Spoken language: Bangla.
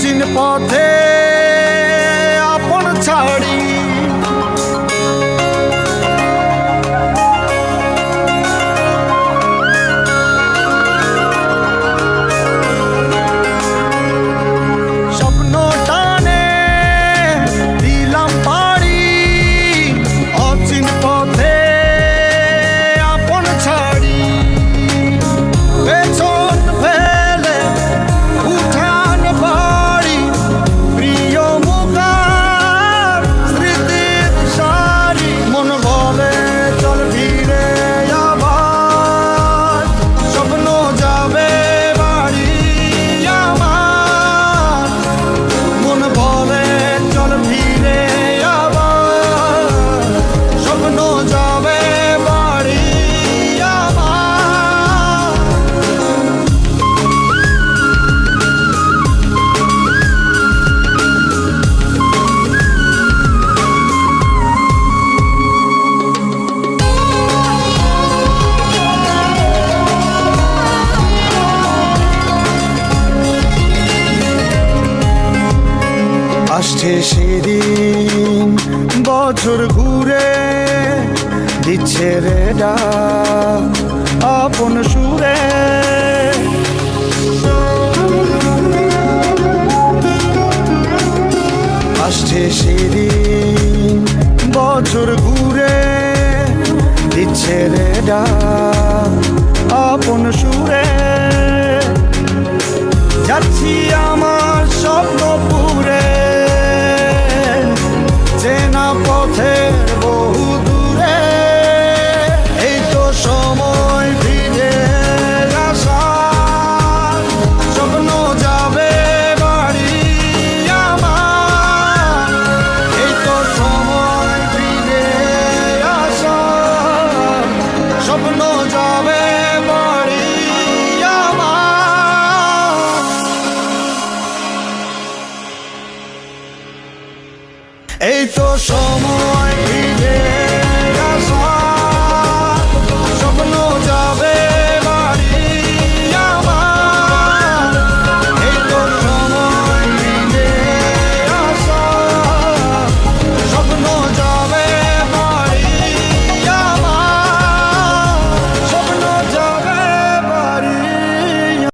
অচিন পথে আপন ছাড়ি স্বপ্ন টানে দিলাম পাড়ি অচিন পথে আপন ছাড়ি পেছন ফেলে উঠান বাড়ি প্রিয় মুখার স্মৃতির সারি মন বলে চল ফিরে আবার স্বপ্ন যাবে বাড়ি আমার মন বলে চল ফিরে আবার স্বপ্ন যাবে বাড়ি আমার আসছে সেদিন বছর ঘুরে দিচ্ছে রে ডাক আপন সুরে আসছে সেদিন বছর ঘুরে দিচ্ছে রে ডাক আপন সুরে যাচ্ছি আমার স্বপ্নপুরে চেনা পথের বহু দূরে এই তো সময় ফিরে আসার স্বপ্ন যাবে বাড়ি আমার এই তো সময় ফিরে আসার স্বপ্ন যাবে বাড়ি আমার এই তো সময়